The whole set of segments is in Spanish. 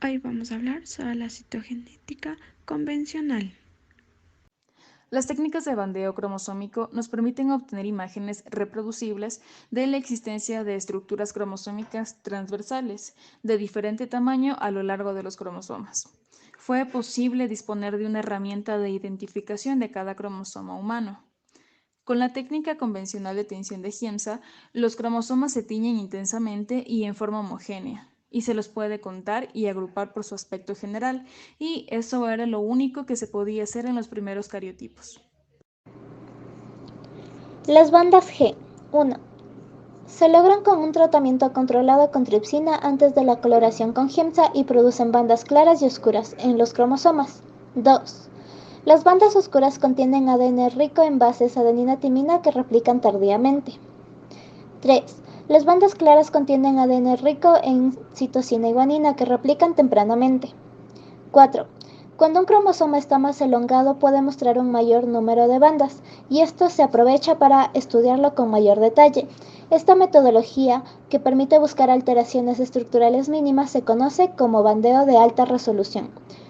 Hoy vamos a hablar sobre la citogenética convencional. Las técnicas de bandeo cromosómico nos permiten obtener imágenes reproducibles de la existencia de estructuras cromosómicas transversales de diferente tamaño a lo largo de los cromosomas. Fue posible disponer de una herramienta de identificación de cada cromosoma humano. Con la técnica convencional de tinción de Giemsa, los cromosomas se tiñen intensamente y en forma homogénea, y se los puede contar y agrupar por su aspecto general, y eso era lo único que se podía hacer en los primeros cariotipos. Las bandas G. 1. Se logran con un tratamiento controlado con tripsina antes de la coloración con Giemsa y producen bandas claras y oscuras en los cromosomas. 2. Las bandas oscuras contienen ADN rico en bases adenina-timina que replican tardíamente. 3. Las bandas claras contienen ADN rico en citosina y guanina que replican tempranamente. 4. Cuando un cromosoma está más elongado puede mostrar un mayor número de bandas, y esto se aprovecha para estudiarlo con mayor detalle. Esta metodología, que permite buscar alteraciones estructurales mínimas, se conoce como bandeo de alta resolución.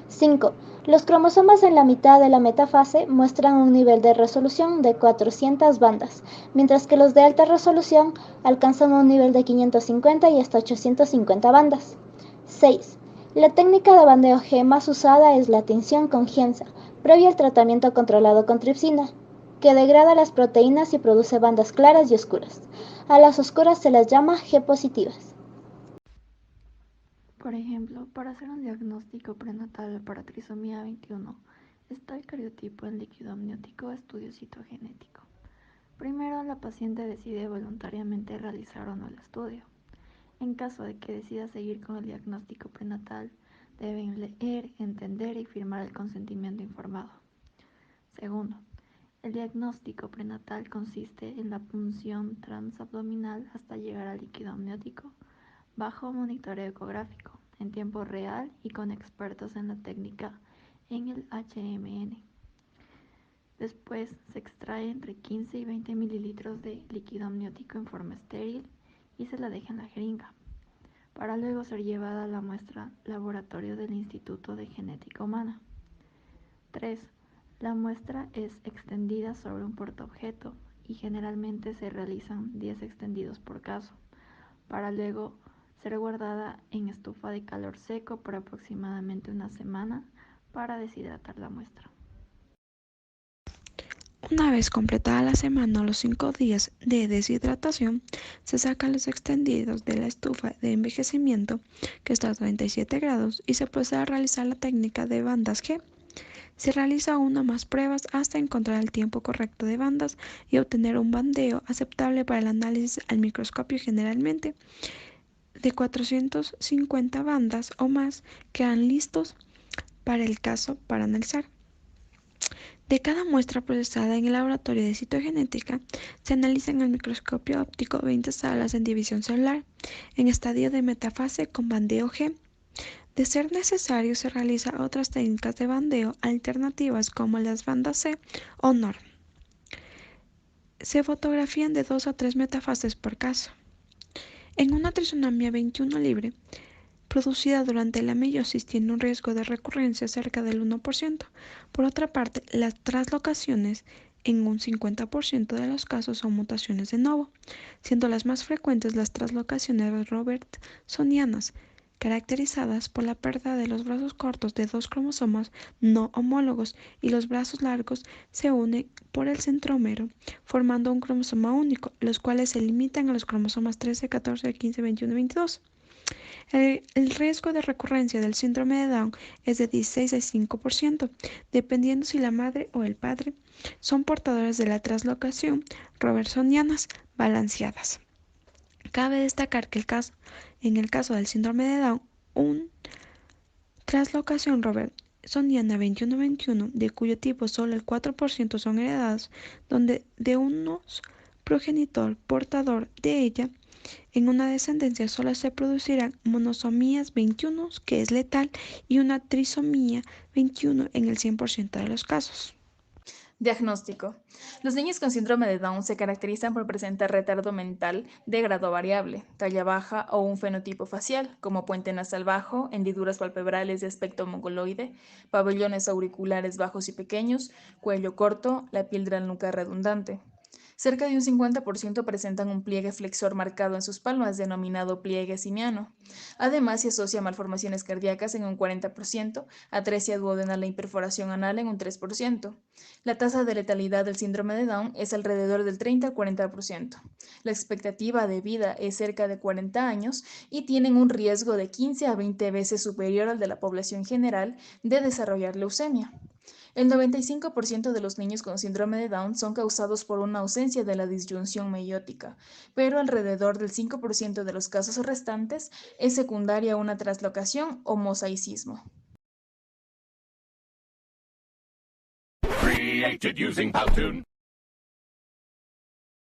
5. Los cromosomas en la mitad de la metafase muestran un nivel de resolución de 400 bandas, mientras que los de alta resolución alcanzan un nivel de 550 y hasta 850 bandas. 6. La técnica de bandeo G más usada es la tinción con Giemsa, previa al tratamiento controlado con tripsina, que degrada las proteínas y produce bandas claras y oscuras. A las oscuras se las llama G positivas. Por ejemplo, para hacer un diagnóstico prenatal para trisomía 21, está el cariotipo en líquido amniótico estudio citogenético. Primero, la paciente decide voluntariamente realizar o no el estudio. En caso de que decida seguir con el diagnóstico prenatal, deben leer, entender y firmar el consentimiento informado. Segundo, el diagnóstico prenatal consiste en la punción transabdominal hasta llegar al líquido amniótico, bajo monitoreo ecográfico, en tiempo real y con expertos en la técnica en el HMN. Después se extrae entre 15 y 20 mililitros de líquido amniótico en forma estéril y se la deja en la jeringa, para luego ser llevada a la muestra laboratorio del Instituto de Genética Humana. 3. La muestra es extendida sobre un portaobjeto y generalmente se realizan 10 extendidos por caso, para luego ser guardada en estufa de calor seco por aproximadamente una semana para deshidratar la muestra. Una vez completada la semana o los 5 días de deshidratación, se sacan los extendidos de la estufa de envejecimiento, que está a 37 grados, y se procede a realizar la técnica de bandas G. Se realiza una o más pruebas hasta encontrar el tiempo correcto de bandas y obtener un bandeo aceptable para el análisis al microscopio. Generalmente, de 450 bandas o más quedan listos para el caso para analizar. De cada muestra procesada en el laboratorio de citogenética, se analizan al microscopio óptico 20 salas en división celular, en estadio de metafase con bandeo G. De ser necesario, se realizan otras técnicas de bandeo alternativas como las bandas C o NOR. Se fotografían de 2 a 3 metafases por caso. En una trisomía 21 libre, producida durante la meiosis, tiene un riesgo de recurrencia cerca del 1%. Por otra parte, las translocaciones en un 50% de los casos son mutaciones de novo, siendo las más frecuentes las translocaciones robertsonianas, caracterizadas por la pérdida de los brazos cortos de 2 cromosomas no homólogos, y los brazos largos se unen por el centrómero, formando un cromosoma único, los cuales se limitan a los cromosomas 13, 14, 15, 21 y 22. El riesgo de recurrencia del síndrome de Down es de 16 a 5%, dependiendo si la madre o el padre son portadores de la translocación robertsonianas balanceadas. Cabe destacar que en el caso del síndrome de Down, una translocación robertsoniana 21-21, de cuyo tipo solo el 4% son heredados, donde de unos progenitor portador de ella, en una descendencia solo se producirán monosomías 21, que es letal, y una trisomía 21 en el 100% de los casos. Diagnóstico. Los niños con síndrome de Down se caracterizan por presentar retardo mental de grado variable, talla baja o un fenotipo facial, como puente nasal bajo, hendiduras palpebrales de aspecto mongoloide, pabellones auriculares bajos y pequeños, cuello corto, la piel de la nuca redundante. Cerca de un 50% presentan un pliegue flexor marcado en sus palmas, denominado pliegue simiano. Además, se asocia a malformaciones cardíacas en un 40%, atresia duodenal e imperforación anal en un 3%. La tasa de letalidad del síndrome de Down es alrededor del 30 al 40%. La expectativa de vida es cerca de 40 años y tienen un riesgo de 15 a 20 veces superior al de la población general de desarrollar leucemia. El 95% de los niños con síndrome de Down son causados por una ausencia de la disyunción meiótica, pero alrededor del 5% de los casos restantes es secundaria a una traslocación o mosaicismo. Created using Powtoon.